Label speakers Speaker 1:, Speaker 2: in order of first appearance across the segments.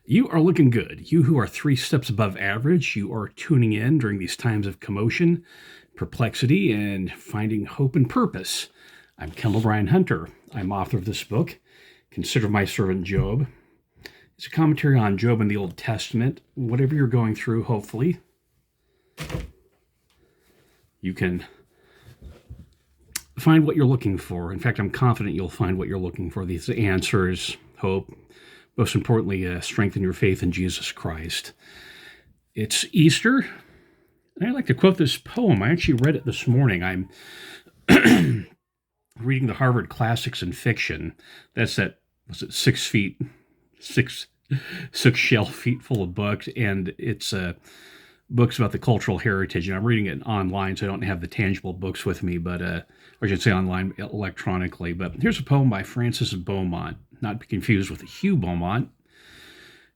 Speaker 1: You are looking good. You who are 3 steps above average, you are tuning in during these times of commotion, perplexity, and finding hope and purpose. I'm Kendall Bryan Hunter. I'm author of this book, Consider My Servant Job. It's a commentary on Job in the Old Testament. Whatever you're going through, hopefully, you can find what you're looking for. In fact, I'm confident you'll find what you're looking for. These answers, hope, most importantly, strengthen your faith in Jesus Christ. It's Easter, and I like to quote this poem. I actually read it this morning. I'm reading the Harvard Classics in Fiction. That's that, was it 6 shelf feet full of books, and it's books about the cultural heritage. And I'm reading it online, so I don't have the tangible books with me, but or I should say online electronically. But here's a poem by Francis Beaumont, not to be confused with Hugh Beaumont.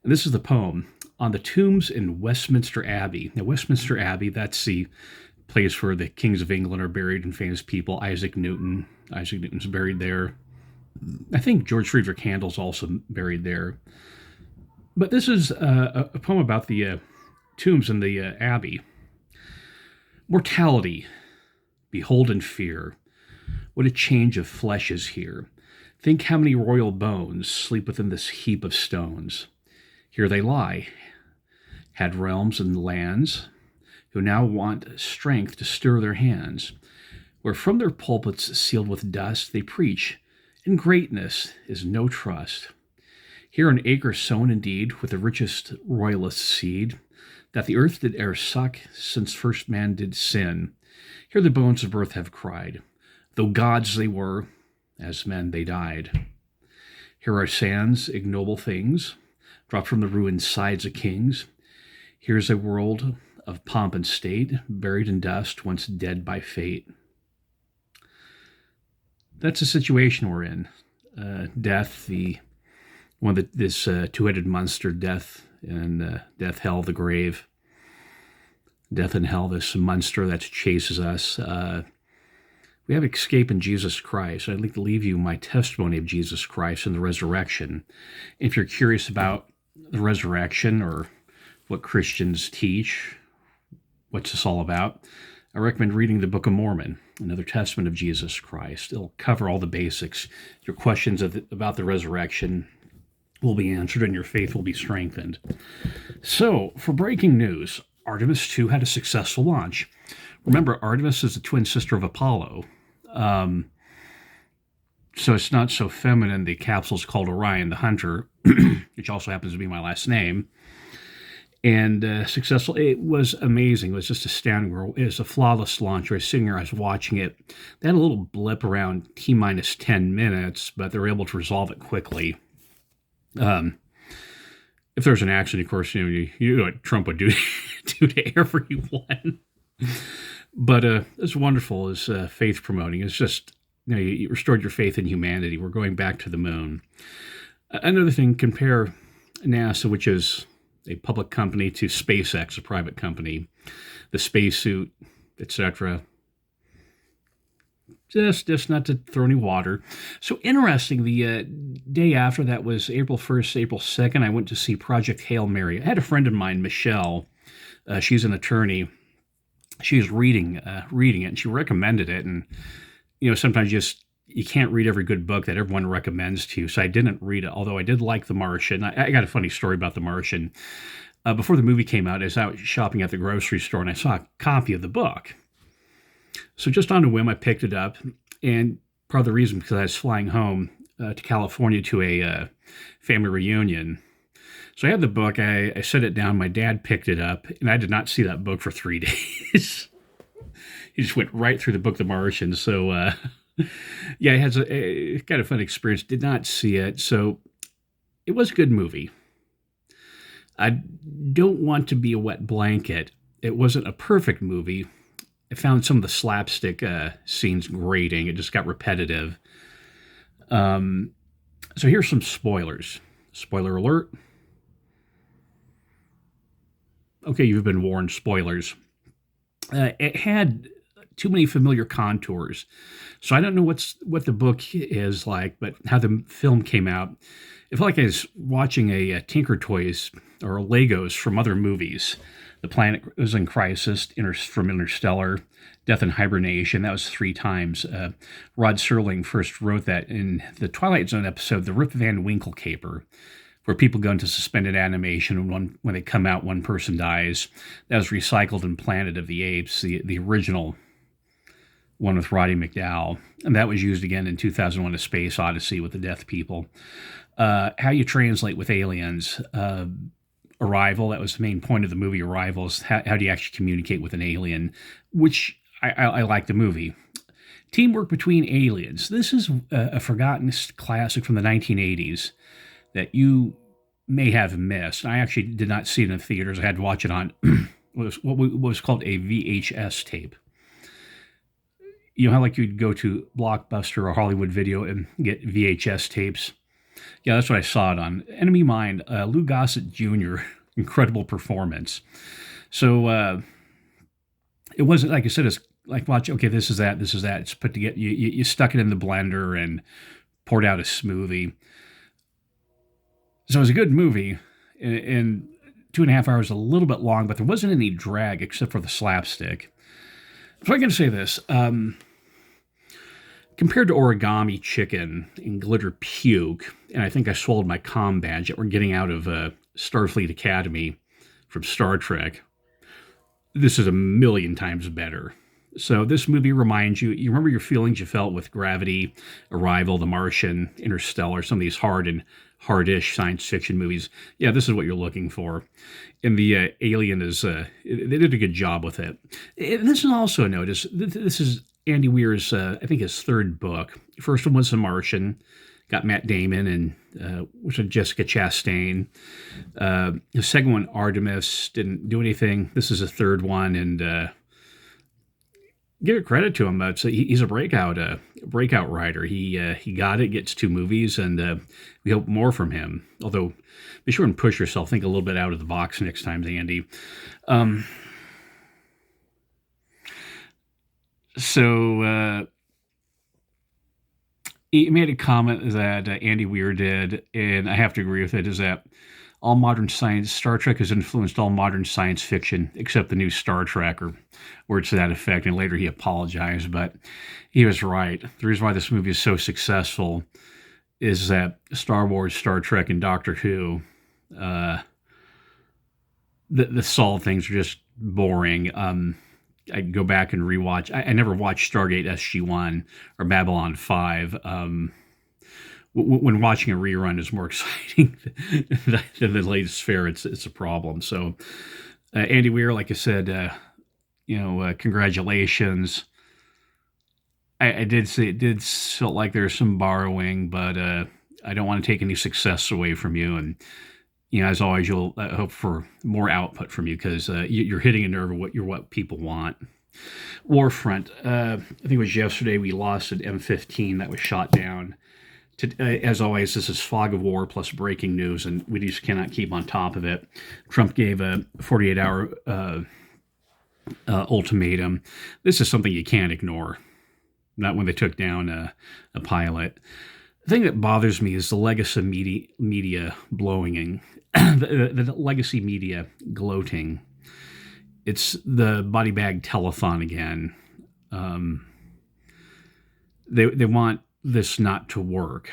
Speaker 1: And this is the poem on the tombs in Westminster Abbey. Now, Westminster Abbey, that's the place where the kings of England are buried and famous people. Isaac Newton's buried there. I think George Friedrich Handel's also buried there. But this is a poem about the tombs in the abbey. Mortality, behold and fear. What a change of flesh is here. Think how many royal bones sleep within this heap of stones. Here they lie, had realms and lands, who now want strength to stir their hands, where from their pulpits sealed with dust they preach, in greatness is no trust. Here an acre sown indeed with the richest royalist seed, that the earth did e'er suck since first man did sin. Here the bones of earth have cried, though gods they were, as men they died. Here are sands, ignoble things, dropped from the ruined sides of kings. Here's a world of pomp and state, buried in dust, once dead by fate. That's the situation we're in. Death, this two-headed monster, death and death, hell, the grave. Death and hell, this monster that chases us. We have escape in Jesus Christ. I'd like to leave you my testimony of Jesus Christ and the resurrection. If you're curious about the resurrection or what Christians teach, what's this all about, I recommend reading the Book of Mormon, another testament of Jesus Christ. It'll cover all the basics. Your questions about the resurrection will be answered and your faith will be strengthened. So, for breaking news, Artemis 2 had a successful launch. Remember, Artemis is the twin sister of Apollo. So it's not so feminine. The capsule's called Orion the Hunter, which also happens to be my last name. And successful. It was amazing. It was just astounding. It was a flawless launch. I was sitting here, I was watching it. They had a little blip around T-minus 10 minutes, but they were able to resolve it quickly. If there's an accident, of course, you know what Trump would do to everyone. But it's wonderful. It's faith promoting. It's just, you restored your faith in humanity. We're going back to the moon. Another thing, compare NASA, which is a public company, to SpaceX, a private company, the spacesuit, etc. Just not to throw any water. So interesting, the day after that was April 1st, April 2nd, I went to see Project Hail Mary. I had a friend of mine, Michelle. She's an attorney. She was reading it, and she recommended it. And, sometimes you can't read every good book that everyone recommends to you. So I didn't read it, although I did like The Martian. I got a funny story about The Martian. Before the movie came out, I was out shopping at the grocery store, and I saw a copy of the book. So just on a whim, I picked it up, and part of the reason because I was flying home to California to a family reunion. So I had the book, I set it down, my dad picked it up, and I did not see that book for 3 days. He just went right through the book, The Martian. So, yeah, it has a kind of fun experience. Did not see it, so it was a good movie. I don't want to be a wet blanket. It wasn't a perfect movie. I found some of the slapstick scenes grating. It just got repetitive. So here's some spoilers. Spoiler alert. Okay, you've been warned, spoilers. It had too many familiar contours. So I don't know what the book is like, but how the film came out. It felt like I was watching a Tinker Toys or Legos from other movies. The Planet was in Crisis, from Interstellar, Death in Hibernation. That was three times. Rod Serling first wrote that in the Twilight Zone episode, The Rip Van Winkle Caper, where people go into suspended animation and when they come out, one person dies. That was recycled in Planet of the Apes, the original one with Roddy McDowall. And that was used again in 2001: A Space Odyssey with the Death People. How you translate with aliens. Arrival, that was the main point of the movie, Arrival, is how do you actually communicate with an alien, which I like the movie. Teamwork between aliens. This is a forgotten classic from the 1980s that you may have missed. I actually did not see it in the theaters. I had to watch it on what was called a VHS tape. You know how like you'd go to Blockbuster or Hollywood Video and get VHS tapes? Yeah, that's what I saw it on. Enemy Mine, Lou Gossett Jr., incredible performance. So it wasn't, like I said, it's like watch, okay, this is that. It's put together. You stuck it in the blender and poured out a smoothie. So it was a good movie, and 2.5 hours, a little bit long, but there wasn't any drag except for the slapstick. So I'm going to say this. Compared to Origami Chicken and Glitter Puke, and I think I swallowed my comm badge that we're getting out of Starfleet Academy from Star Trek, this is a million times better. So this movie reminds you remember your feelings you felt with Gravity, Arrival, The Martian, Interstellar, some of these hardish science fiction movies. Yeah, this is what you're looking for. And the Alien is, they did a good job with it. And this is also a notice, this is Andy Weir's, I think his third book. First one was The Martian, got Matt Damon and which was Jessica Chastain. The second one, Artemis, didn't do anything. This is a third one, and give it credit to him. He's a breakout writer. He got it, gets 2 movies, and we hope more from him. Although, be sure and push yourself. Think a little bit out of the box next time, Andy. So he made a comment that Andy Weir did, and I have to agree with it, is that Star Trek has influenced all modern science fiction, except the new Star Trek, or words to that effect, and later he apologized, but he was right. The reason why this movie is so successful is that Star Wars, Star Trek, and Doctor Who, the solid things are just boring. I go back and rewatch. I never watched Stargate SG-1 or Babylon 5. When watching a rerun is more exciting than the latest fare, it's a problem. So, Andy Weir, like I said, congratulations. I did say it did feel like there's some borrowing, but I don't want to take any success away from you. And as always, you'll hope for more output from you because you're hitting a nerve of what people want. Warfront. I think it was yesterday we lost an M15 that was shot down. As always, this is fog of war plus breaking news, and we just cannot keep on top of it. Trump gave a 48-hour ultimatum. This is something you can't ignore. Not when they took down a pilot. The thing that bothers me is the legacy media blowing, the legacy media gloating. It's the body bag telethon again. They want this not to work.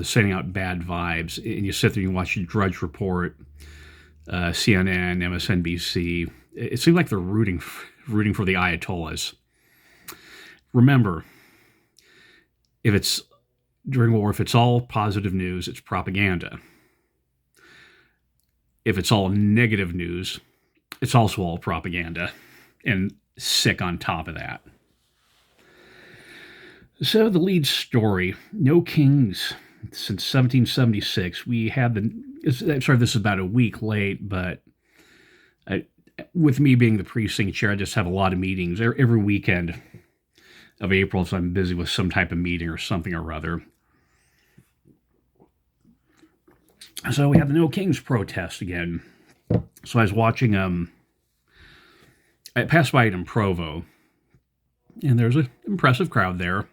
Speaker 1: Sending out bad vibes, and you sit there and you watch Drudge Report, CNN, MSNBC. It seems like they're rooting for the Ayatollahs. Remember, if it's during war, if it's all positive news, it's propaganda. If it's all negative news, it's also all propaganda, and sick on top of that. So the lead story, No Kings since 1776. We had this is about a week late, but with me being the precinct chair, I just have a lot of meetings every weekend of April, so I'm busy with some type of meeting or something or other. So we have the No Kings protest again. So I was watching, I passed by it in Provo, and there's an impressive crowd there.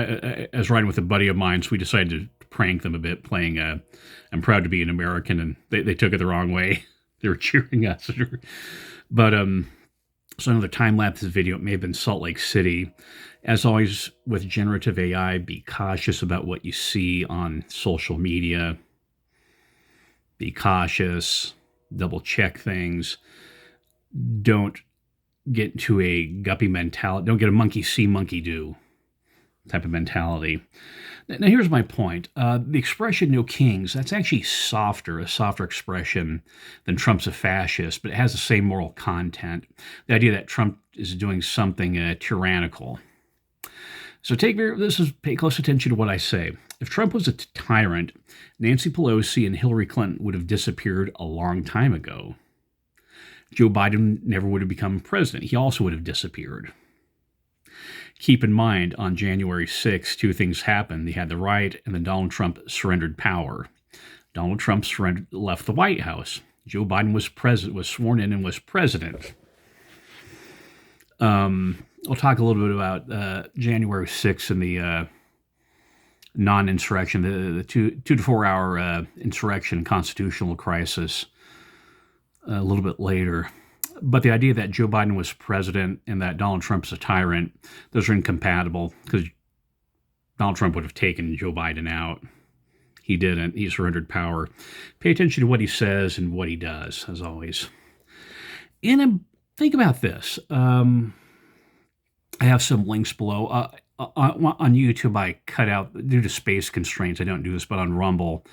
Speaker 1: I was riding with a buddy of mine, so we decided to prank them a bit, playing I'm proud to be an American, and they took it the wrong way. They were cheering us. But so another time-lapse video, it may have been Salt Lake City. As always, with generative AI, be cautious about what you see on social media. Be cautious, double-check things. Don't get into a guppy mentality. Don't get a monkey see, monkey do type of mentality. Now, here's my point. The expression "no kings," that's actually a softer expression than "Trump's a fascist," but it has the same moral content. The idea that Trump is doing something tyrannical. So pay close attention to what I say. If Trump was a tyrant, Nancy Pelosi and Hillary Clinton would have disappeared a long time ago. Joe Biden never would have become president. He also would have disappeared. Keep in mind, on January 6th, two things happened. They had the riot, and then Donald Trump surrendered power. Donald Trump left the White House. Joe Biden was sworn in and was president. I'll talk a little bit about January 6th and the non-insurrection, the 2 to 4 hour insurrection constitutional crisis a little bit later. But the idea that Joe Biden was president and that Donald Trump's a tyrant, those are incompatible, because Donald Trump would have taken Joe Biden out. He didn't. He surrendered power. Pay attention to what he says and what he does, as always. And think about this. I have some links below. On YouTube, I cut out, due to space constraints, I don't do this, but on Rumble,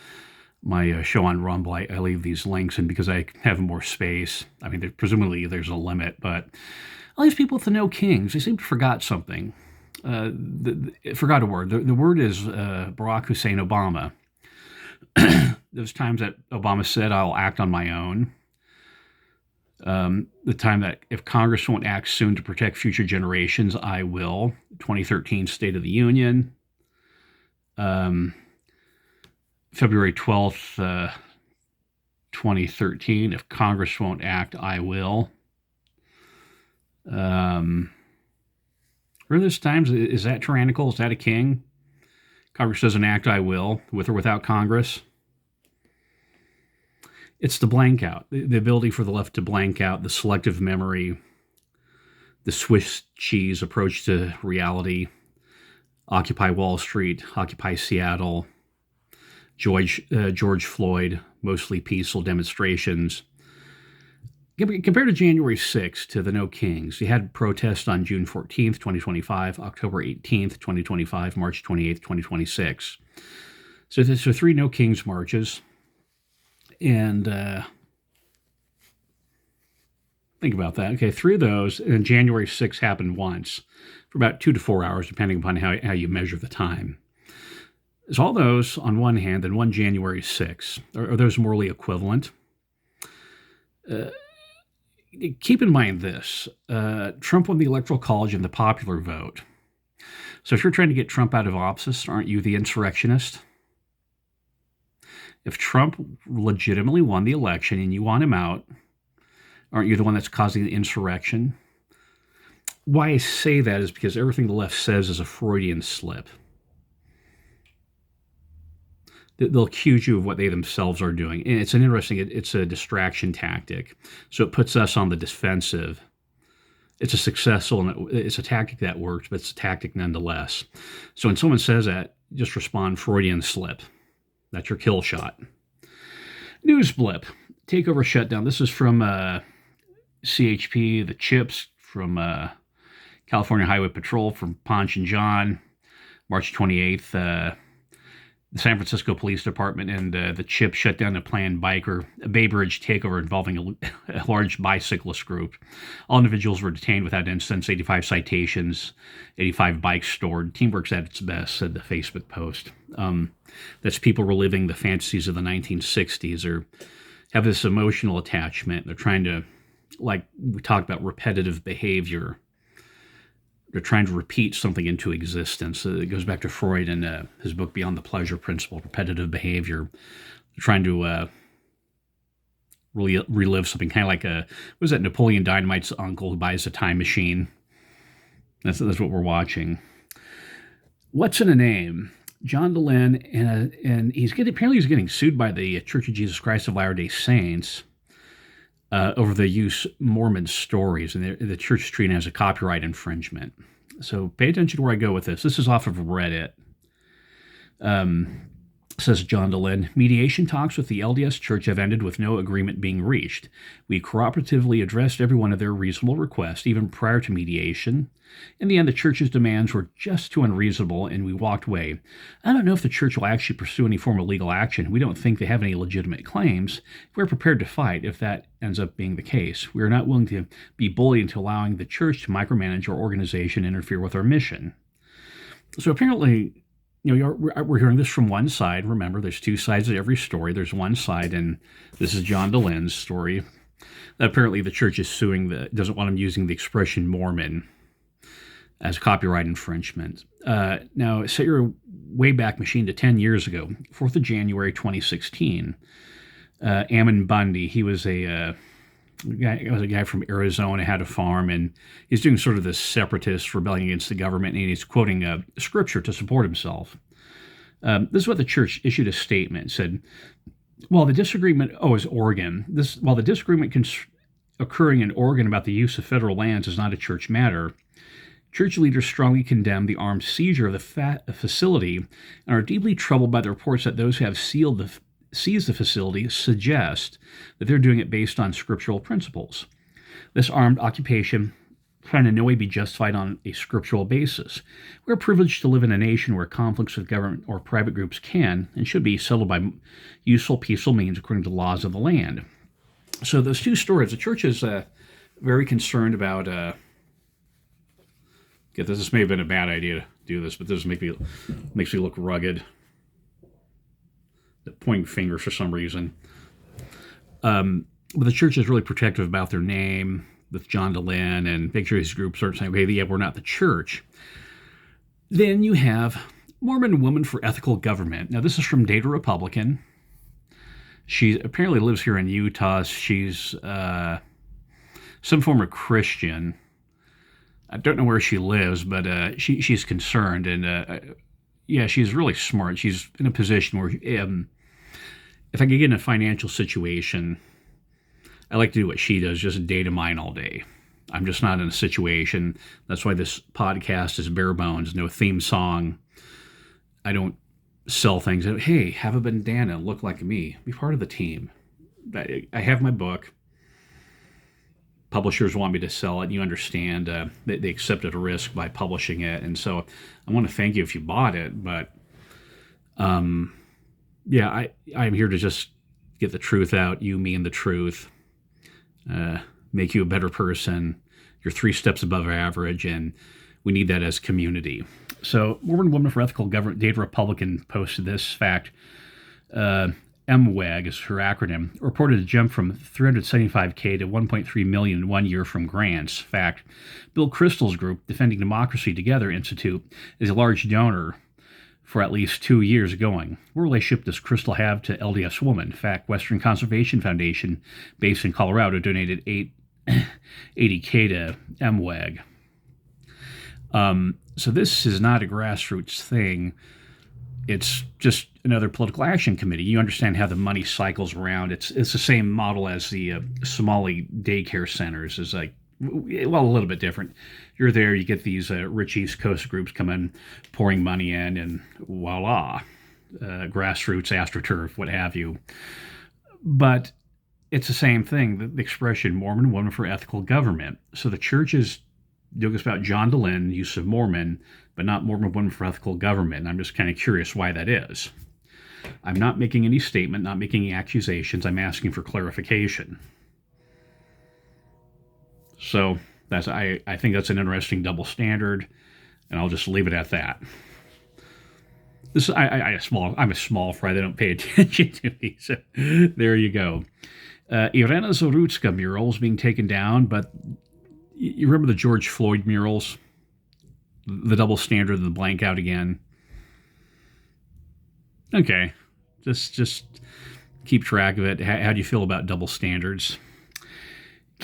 Speaker 1: my show on Rumble, I leave these links in because I have more space. I mean, presumably there's a limit, but all these people with the no kings, they seem to forgot something. Forgot a word. The word is Barack Hussein Obama. Those times that Obama said, "I'll act on my own." The time that if Congress won't act soon to protect future generations, I will. 2013 State of the Union. February 12th, 2013, if Congress won't act, I will. Remember those times? Is that tyrannical? Is that a king? Congress doesn't act, I will, with or without Congress. It's the blank out, the ability for the left to blank out, the selective memory, the Swiss cheese approach to reality, Occupy Wall Street, Occupy Seattle, George Floyd, mostly peaceful demonstrations. Compared to January 6th to the No Kings, you had protests on June 14th, 2025, October 18th, 2025, March 28th, 2026. So there's 3 No Kings marches. And think about that. Okay, 3 of those, and January 6th happened once for about 2 to 4 hours, depending upon how you measure the time. Is all those on one hand and one January 6th, are those morally equivalent? Keep in mind this. Trump won the Electoral College and the popular vote. So if you're trying to get Trump out of office, aren't you the insurrectionist? If Trump legitimately won the election and you want him out, aren't you the one that's causing the insurrection? Why I say that is because everything the left says is a Freudian slip. They'll accuse you of what they themselves are doing. And it's it's a distraction tactic. So it puts us on the defensive. It's it's a tactic that works, but it's a tactic nonetheless. So when someone says that, just respond Freudian slip. That's your kill shot. News blip. Takeover shutdown. This is from CHP, the Chips, from California Highway Patrol, from Ponch and John, March 28th. The San Francisco Police Department and the Chip shut down a planned Bay Bridge takeover involving a large bicyclist group. All individuals were detained without incidents, 85 citations, 85 bikes stored. Teamwork's at its best, said the Facebook post. That's people reliving the fantasies of the 1960s or have this emotional attachment. They're trying to, like we talked about, repetitive behavior. They're trying to repeat something into existence. It goes back to Freud and his book Beyond the Pleasure Principle, repetitive behavior. They're trying to relive something, kind of like what was that, Napoleon Dynamite's uncle who buys a time machine. That's what we're watching. What's in a name? John Dehlin, and apparently he's getting sued by the Church of Jesus Christ of Latter-day Saints over the use Mormon stories, and the church is treating it as a copyright infringement. So pay attention to where I go with this. This is off of Reddit. Says John Dehlin, mediation talks with the LDS Church have ended with no agreement being reached. We cooperatively addressed every one of their reasonable requests, even prior to mediation. In the end, the Church's demands were just too unreasonable, and we walked away. I don't know if the Church will actually pursue any form of legal action. We don't think they have any legitimate claims. We're prepared to fight if that ends up being the case. We are not willing to be bullied into allowing the Church to micromanage our organization and interfere with our mission. So apparently, we're hearing this from one side. Remember, there's two sides to every story. There's one side, and this is John Dehlin's story. Apparently, the church is doesn't want him using the expression Mormon as copyright infringement. Now, set your Wayback Machine to 10 years ago, 4th of January, 2016. Ammon Bundy, he was a guy from Arizona, had a farm, and he's doing sort of this separatist rebellion against the government, and he's quoting scripture to support himself. This is what the church issued a statement. It said, while the disagreement occurring in Oregon about the use of federal lands is not a church matter, church leaders strongly condemn the armed seizure of the facility and are deeply troubled by the reports that those who have seized the facility suggest that they're doing it based on scriptural principles. This armed occupation can in no way be justified on a scriptural basis. We're privileged to live in a nation where conflicts with government or private groups can and should be settled by useful, peaceful means according to the laws of the land. So those two stories, the church is very concerned about. This may have been a bad idea to do this, but this makes me look rugged. The pointing finger for some reason. But the church is really protective about their name with John Dehlin, and big sure these groups are saying, hey, yeah, we're not the church. Then you have Mormon Woman for Ethical Government. Now, this is from Data Republican. She apparently lives here in Utah. She's some form of Christian. I don't know where she lives, but she's concerned, and yeah, she's really smart. She's in a position where if I could get in a financial situation, I like to do what she does, just data mine all day. I'm just not in a situation. That's why this podcast is bare bones, no theme song. I don't sell things. Hey, have a bandana, look like me, be part of the team. I have my book. Publishers want me to sell it. You understand they accepted a risk by publishing it. And so I want to thank you if you bought it. But yeah, I'm here to just get the truth out, you, me, and the truth, make you a better person. You're 3 steps above average, and we need that as community. So Mormon Woman for Ethical Government, Data Republican, posted this fact. MWAG is her acronym, reported a jump from $375K to $1.3 million in 1 year from grants. Fact, Bill Kristol's group, Defending Democracy Together Institute, is a large donor for at least 2 years going. What relationship does Kristol have to LDS Woman? Fact, Western Conservation Foundation, based in Colorado, donated $80K to MWAG. So this is not a grassroots thing. It's just another political action committee. You understand how the money cycles around. It's the same model as the Somali daycare centers. It's like, well, a little bit different. You're there, you get these rich East Coast groups come in, pouring money in, and voila, grassroots, AstroTurf, what have you. But it's the same thing, the expression Mormon Woman for Ethical Government. So the church is doing this about John Dehlin, use of Mormon, but not Mormon Woman for Ethical Government. And I'm just kind of curious why that is. I'm not making any statement, not making any accusations. I'm asking for clarification. So I think that's an interesting double standard, and I'll just leave it at that. I'm a small fry. They don't pay attention to me. So there you go. Irena Zorutska murals being taken down, but you remember the George Floyd murals? The double standard, the blank out again. Okay, just keep track of it. How do you feel about double standards?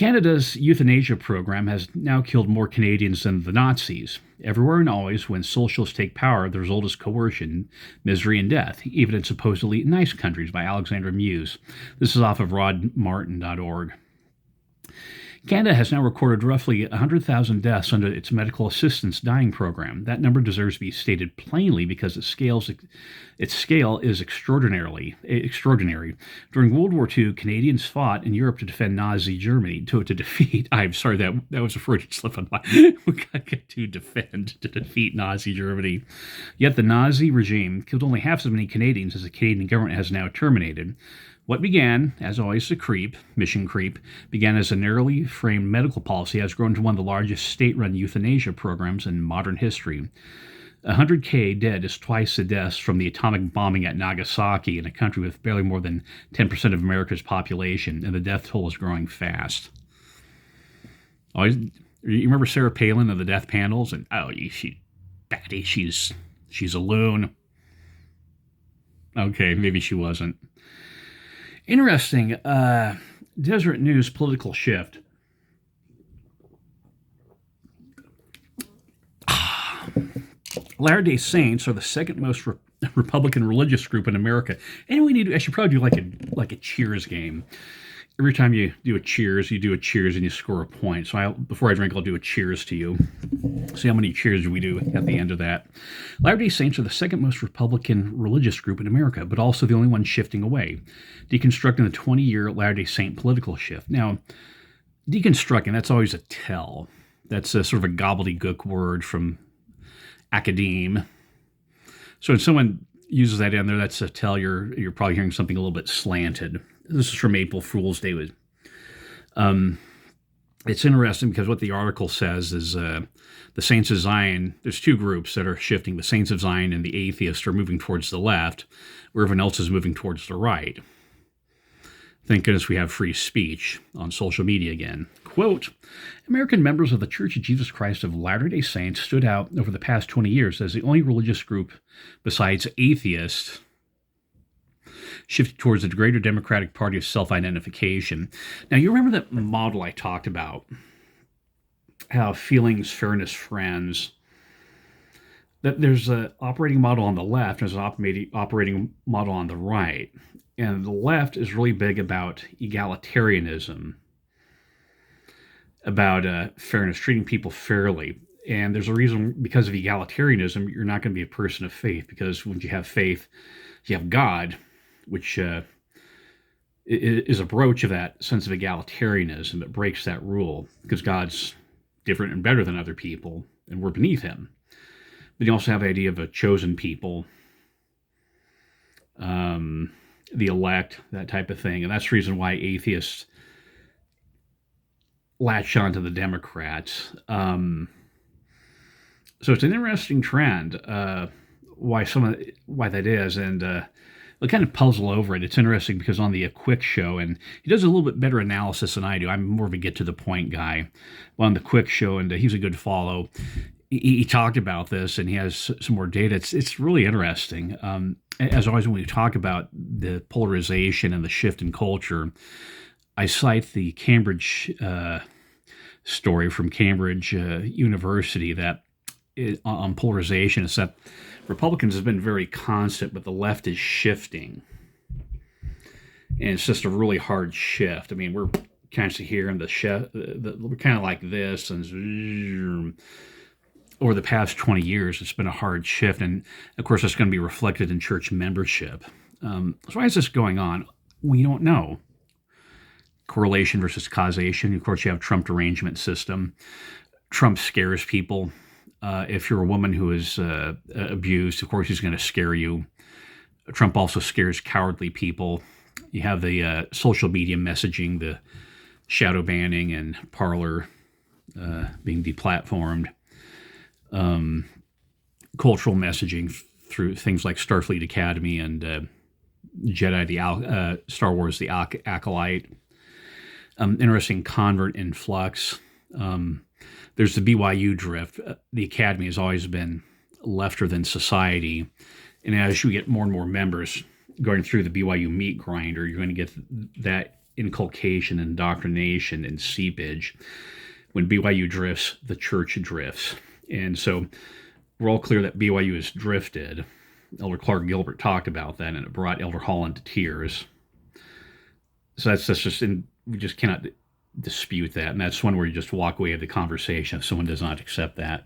Speaker 1: Canada's euthanasia program has now killed more Canadians than the Nazis. Everywhere and always, when socialists take power, the result is coercion, misery, and death, even in supposedly nice countries, by Alexandra Muse. This is off of rodmartin.org. Canada has now recorded roughly 100,000 deaths under its medical assistance dying program. That number deserves to be stated plainly because its scale is extraordinary. During World War II, Canadians fought in Europe to defend Nazi Germany. To defeat, I'm sorry, that was a Freudian slip on my, to defeat Nazi Germany. Yet the Nazi regime killed only half as many Canadians as the Canadian government has now terminated. What began, as always, mission creep, began as a narrowly framed medical policy has grown to one of the largest state-run euthanasia programs in modern history. 100,000 dead is twice the deaths from the atomic bombing at Nagasaki in a country with barely more than 10% of America's population, and the death toll is growing fast. Always, you remember Sarah Palin of the death panels? And she's a loon. Okay, maybe she wasn't. Interesting. Deseret News political shift. Latter-day Saints are the second most Republican religious group in America, and I should probably do like a cheers game. Every time you do a cheers and you score a point. So before I drink, I'll do a cheers to you. See how many cheers we do at the end of that. Latter-day Saints are the second most Republican religious group in America, but also the only one shifting away, deconstructing the 20-year Latter-day Saint political shift. Now, deconstructing, that's always a tell. That's a sort of a gobbledygook word from academe. So when someone uses that in there, that's a tell you're probably hearing something a little bit slanted. This is from April Fool's Day. It's interesting because what the article says is the Saints of Zion, there's two groups that are shifting. The Saints of Zion and the atheists are moving towards the left, where everyone else is moving towards the right. Thank goodness we have free speech on social media again. Quote, American members of the Church of Jesus Christ of Latter-day Saints stood out over the past 20 years as the only religious group besides atheists shifting towards the greater Democratic Party of self-identification. Now, you remember that model I talked about, how feelings, fairness, friends, that there's an operating model on the left, there's an operating model on the right. And the left is really big about egalitarianism, about fairness, treating people fairly. And there's a reason, because of egalitarianism, you're not going to be a person of faith, because when you have faith, you have God, which is a broach of that sense of egalitarianism. It breaks that rule because God's different and better than other people, and we're beneath him. But you also have the idea of a chosen people, the elect, that type of thing. And that's the reason why atheists latch on to the Democrats. So it's an interesting trend, why that is, and I'll kind of puzzle over it. It's interesting because on the Quick Show, and he does a little bit better analysis than I do. I'm more of a get-to-the-point guy. But on the Quick Show, and he's a good follow, he talked about this, and he has some more data. It's really interesting. As always, when we talk about the polarization and the shift in culture, I cite the Cambridge story from Cambridge University that on polarization is that Republicans have been very constant, but the left is shifting. And it's just a really hard shift. I mean, we're kind of here in we're kind of like this, and over the past 20 years, it's been a hard shift. And of course, that's going to be reflected in church membership. So why is this going on? We don't know. Correlation versus causation. Of course, you have Trump derangement system. Trump scares people. If you're a woman who is abused, of course, he's going to scare you. Trump also scares cowardly people. You have the social media messaging, the shadow banning and Parler being deplatformed. Cultural messaging through things like Starfleet Academy and Jedi, Star Wars, the Acolyte. Interesting convert influx. There's the BYU drift. The academy has always been lefter than society. And as you get more and more members going through the BYU meat grinder, you're going to get that inculcation, indoctrination, and seepage. When BYU drifts, the church drifts. And so we're all clear that BYU has drifted. Elder Clark Gilbert talked about that, and it brought Elder Holland to tears. So that's just, we just cannot dispute that. And that's one where you just walk away of the conversation if someone does not accept that.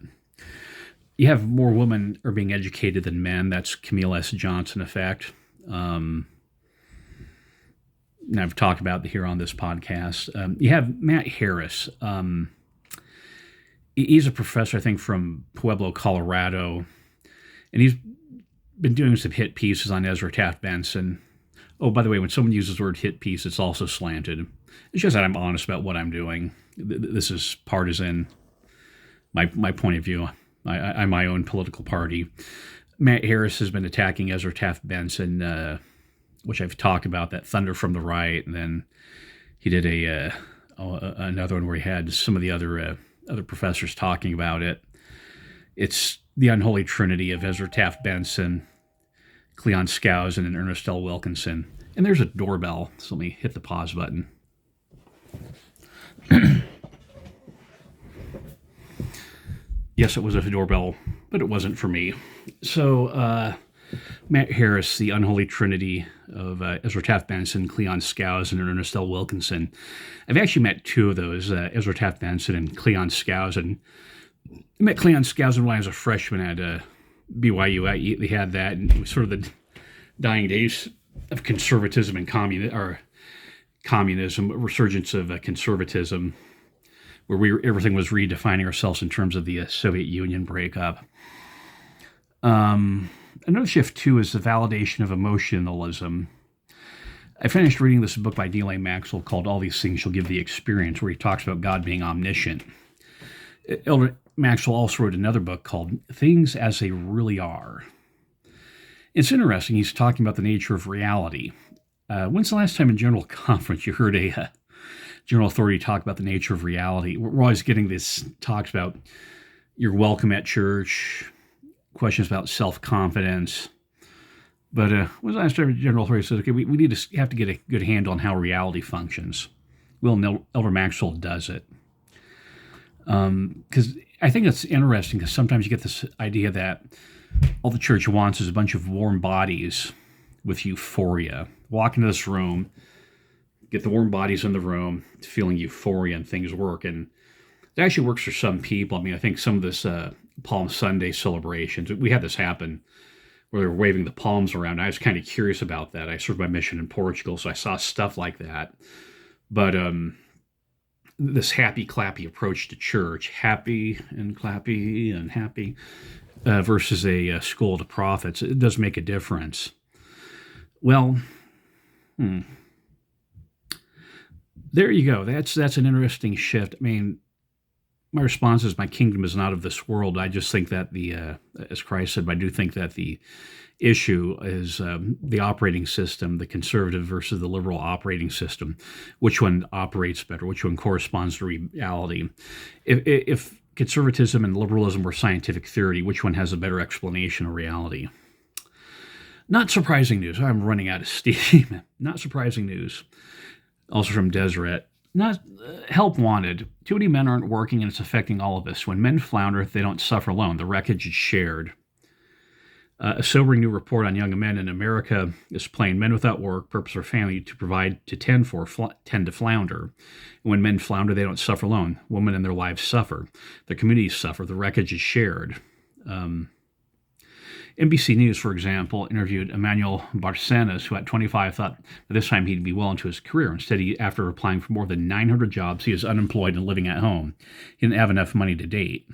Speaker 1: You have more women are being educated than men. That's Camille S. Johnson effect. And I've talked about here on this podcast. You have Matt Harris. He's a professor, I think, from Pueblo, Colorado. And he's been doing some hit pieces on Ezra Taft Benson. Oh, by the way, when someone uses the word hit piece, it's also slanted. It's just that I'm honest about what I'm doing. This is partisan, my point of view. I'm my own political party. Matt Harris has been attacking Ezra Taft Benson, which I've talked about, that Thunder from the Right. And then he did another one where he had some of the other professors talking about it. It's the unholy trinity of Ezra Taft Benson, Cleon Skousen, and Ernest L. Wilkinson. And there's a doorbell, so let me hit the pause button. Yes, it was a doorbell, but it wasn't for me. So Matt Harris, the unholy trinity of Ezra Taft Benson, Cleon Skousen, and Ernest L. Wilkinson. I've actually met two of those, Ezra Taft Benson and Cleon Skousen. I met Cleon Skousen when I was a freshman at BYU. They had that, and it was sort of the dying days of conservatism and communism, resurgence of conservatism, where everything was redefining ourselves in terms of the Soviet Union breakup. Another shift, too, is the validation of emotionalism. I finished reading this book by D.L.A. Maxwell called All These Things Shall Give Thee Experience, where he talks about God being omniscient. Elder Maxwell also wrote another book called Things as They Really Are. It's interesting. He's talking about the nature of reality. When's the last time in General Conference you heard a general authority talk about the nature of reality? We're always getting this talks about you're welcome at church, questions about self-confidence. But when's the last time General Authority says, okay, we need to have to get a good handle on how reality functions? Well, Elder Maxwell does it. Because I think it's interesting, because sometimes you get this idea that all the church wants is a bunch of warm bodies with euphoria. Walk into this room, get the warm bodies in the room, feeling euphoria and things work. And it actually works for some people. I mean, I think some of this Palm Sunday celebrations, we had this happen where they were waving the palms around. I was kind of curious about that. I served my mission in Portugal, so I saw stuff like that. But this happy, clappy approach to church, happy and clappy and happy, versus a school of the prophets, it does make a difference. Well, there you go. That's an interesting shift. I mean, my response is my kingdom is not of this world. I just think that as Christ said, I do think that the issue is the operating system, the conservative versus the liberal operating system. Which one operates better? Which one corresponds to reality? If conservatism and liberalism were scientific theory, which one has a better explanation of reality? Not surprising news. I'm running out of steam. Not surprising news. Also from Deseret. Not help wanted. Too many men aren't working, and it's affecting all of us. When men flounder, they don't suffer alone. The wreckage is shared. A sobering new report on young men in America is plain. Men without work, purpose, or family to provide, to tend for, tend to flounder. And when men flounder, they don't suffer alone. Women and their lives suffer. Their communities suffer. The wreckage is shared. NBC News, for example, interviewed Emmanuel Barcenas, who at 25 thought by this time he'd be well into his career. Instead, after applying for more than 900 jobs, he is unemployed and living at home. He didn't have enough money to date.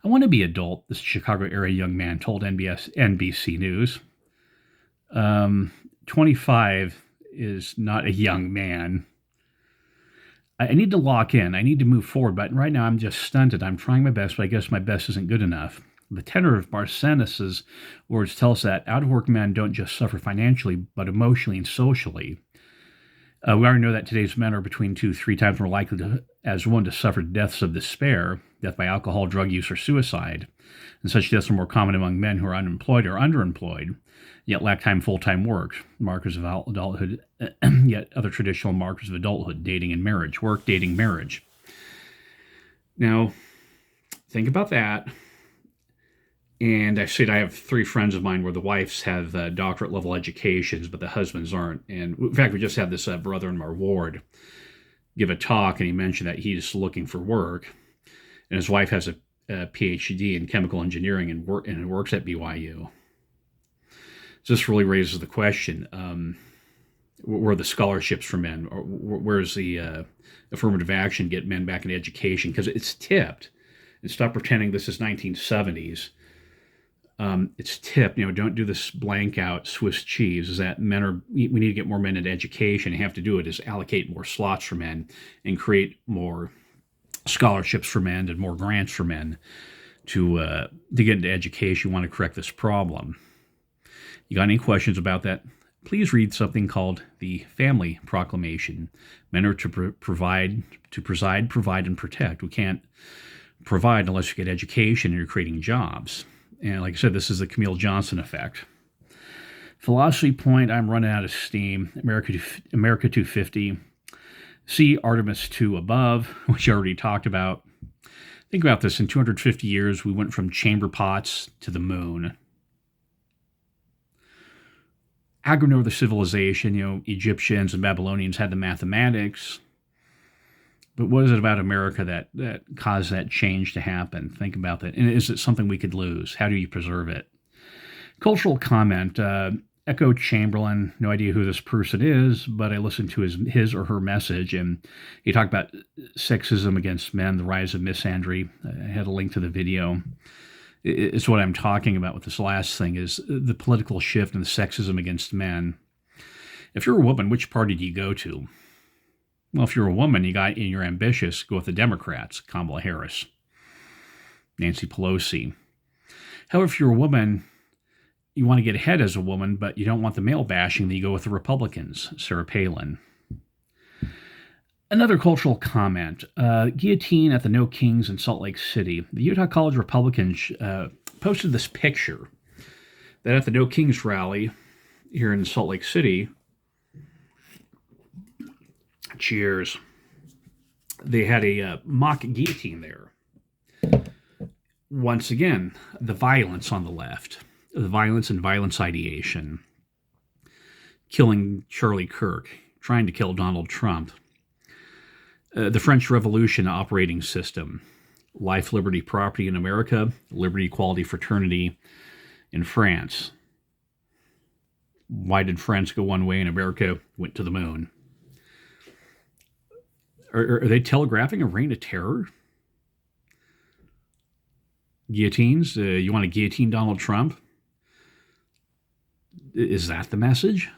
Speaker 1: I want to be adult, this Chicago area young man told NBC News. 25 is not a young man. I need to lock in. I need to move forward. But right now I'm just stunted. I'm trying my best, but I guess my best isn't good enough. The tenor of Barcenas' words tell us that out-of-work men don't just suffer financially, but emotionally and socially. We already know that today's men are between 2-3 times more likely to as one to suffer deaths of despair, death by alcohol, drug use, or suicide. And such deaths are more common among men who are unemployed or underemployed, yet lack full-time work, markers of adulthood, yet other traditional markers of adulthood, dating and marriage, work, dating, marriage. Now, think about that. And I said I have 3 friends of mine where the wives have doctorate level educations, but the husbands aren't. And in fact, we just had this brother in our ward give a talk, and he mentioned that he's looking for work, and his wife has a PhD in chemical engineering and works at BYU. So this really raises the question: where are the scholarships for men, or where's the affirmative action get men back into education? Because it's tipped. And stop pretending this is 1970s. It's tipped. Don't do this blank out Swiss cheese. Is that we need to get more men into education. You have to do it is allocate more slots for men and create more scholarships for men and more grants for men to get into education. You want to correct this problem. You got any questions about that? Please read something called the Family Proclamation. Men are to provide, and protect. We can't provide unless you get education and you're creating jobs. And like I said, this is the Camille Johnson effect. Philosophy point: I'm running out of steam. America 250. See Artemis 2 above, which I already talked about. Think about this. In 250 years, we went from chamber pots to the moon. Agro-Northern civilization, Egyptians and Babylonians had the mathematics. But what is it about America that caused that change to happen? Think about that. And is it something we could lose? How do you preserve it? Cultural comment. Echo Chamberlain, no idea who this person is, but I listened to his or her message, and he talked about sexism against men, the rise of misandry. I had a link to the video. It's what I'm talking about with this last thing, is the political shift and the sexism against men. If you're a woman, which party do you go to? Well, if you're a woman, you're ambitious, go with the Democrats, Kamala Harris, Nancy Pelosi. However, if you're a woman, you want to get ahead as a woman, but you don't want the male bashing, then you go with the Republicans, Sarah Palin. Another cultural comment, guillotine at the No Kings in Salt Lake City. The Utah College Republicans posted this picture that at the No Kings rally here in Salt Lake City, cheers, they had a mock guillotine there. Once again, the violence on the left, the violence and violence ideation, killing Charlie Kirk, trying to kill Donald Trump, the French Revolution operating system, life, liberty, property in America, liberty, equality, fraternity in France. Why did France go one way and America went to the moon? Are they telegraphing a reign of terror? Guillotines? You want to guillotine Donald Trump? Is that the message?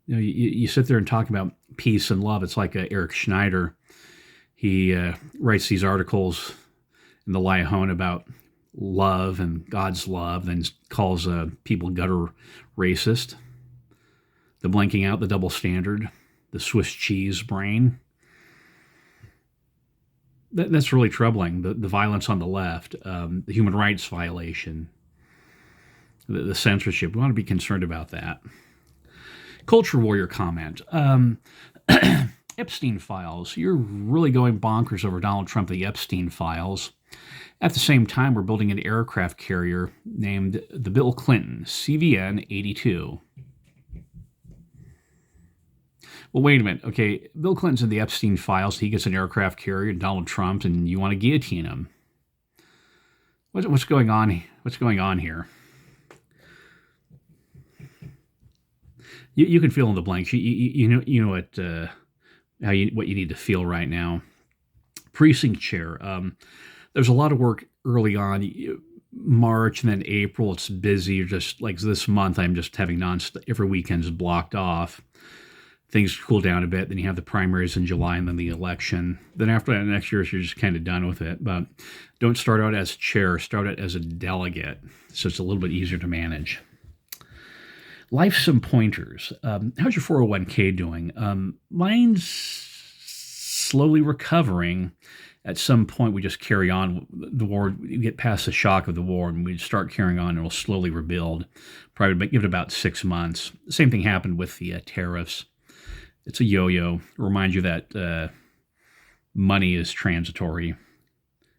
Speaker 1: You sit there and talk about peace and love. It's like Eric Schneider. He writes these articles in the Liahone about love and God's love, then calls people gutter racist, the blanking out, the double standard, the Swiss cheese brain. That's really troubling. The violence on the left, the human rights violation, the censorship. We want to be concerned about that. Culture warrior comment. Epstein files. You're really going bonkers over Donald Trump, the Epstein files. At the same time, we're building an aircraft carrier named the Bill Clinton CVN-82. Well, wait a minute. Okay, Bill Clinton's in the Epstein files. He gets an aircraft carrier, and Donald Trump, and you want to guillotine him. What's going on? What's going on here? You can fill in the blanks. You know what what you need to feel right now. Precinct chair. There's a lot of work early on. March and then April, it's busy. You're just like this month. I'm just having every weekend's blocked off. Things cool down a bit. Then you have the primaries in July and then the election. Then after that, next year, you're just kind of done with it. But don't start out as chair. Start out as a delegate, so it's a little bit easier to manage. Life some pointers. How's your 401k doing? Mine's slowly recovering. At some point, we just carry on. The war, we get past the shock of the war, and we start carrying on, and we'll slowly rebuild. Probably give it about 6 months. The same thing happened with the tariffs. It's a yo-yo. It reminds you that money is transitory.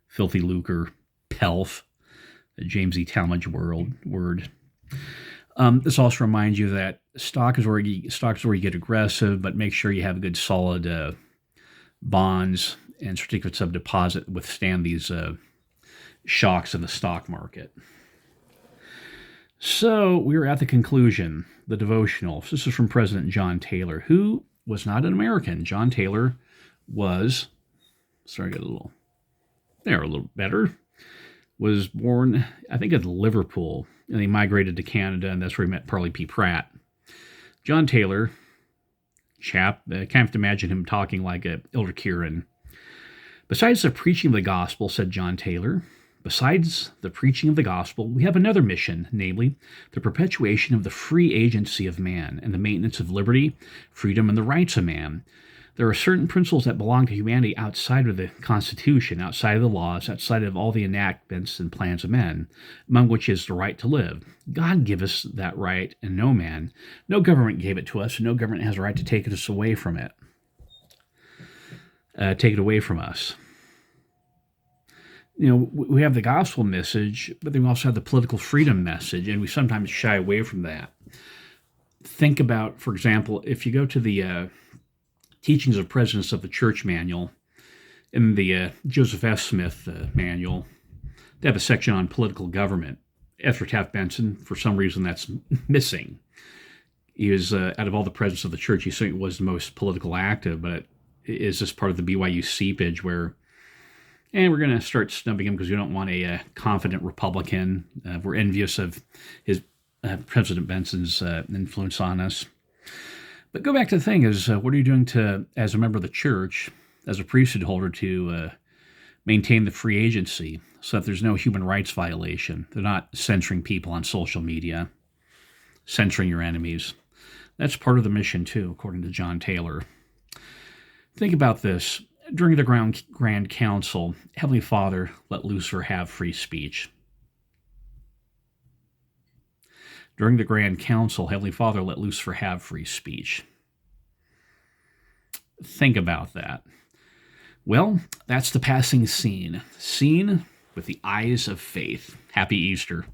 Speaker 1: Filthy lucre, pelf, a James E. Talmage word. This also reminds you that stock is where you get aggressive, but make sure you have good solid bonds and certificates of deposit withstand these shocks in the stock market. So we're at the conclusion, the devotional. This is from President John Taylor, who was not an American. John Taylor was, sorry, get a little better, was born, I think, at Liverpool, and he migrated to Canada, and that's where he met Parley P. Pratt. John Taylor, chap, can't have to imagine him talking like a Elder Kieran. Besides the preaching of the gospel, said John Taylor, besides the preaching of the gospel, we have another mission, namely, the perpetuation of the free agency of man and the maintenance of liberty, freedom, and the rights of man. There are certain principles that belong to humanity outside of the Constitution, outside of the laws, outside of all the enactments and plans of men, among which is the right to live. God gave us that right, and no government gave it to us, and no government has a right to take it away from us. You know, we have the gospel message, but then we also have the political freedom message, and we sometimes shy away from that. Think about, for example, if you go to the Teachings of Presidents of the Church manual, in the Joseph F. Smith manual, they have a section on political government. Ezra Taft Benson, for some reason, that's missing. He was, out of all the presidents of the church, he certainly was the most political active, but is this part of the BYU seepage where, we're going to start snubbing him because we don't want a confident Republican. We're envious of his President Benson's influence on us. But go back to the thing is, what are you doing as a member of the church, as a priesthood holder, to maintain the free agency so that there's no human rights violation? They're not censoring people on social media, censoring your enemies. That's part of the mission too, according to John Taylor. Think about this. During the Grand Council, Heavenly Father let Lucifer have free speech. During the Grand Council, Heavenly Father let Lucifer have free speech. Think about that. Well, that's the passing scene. Seen with the eyes of faith. Happy Easter.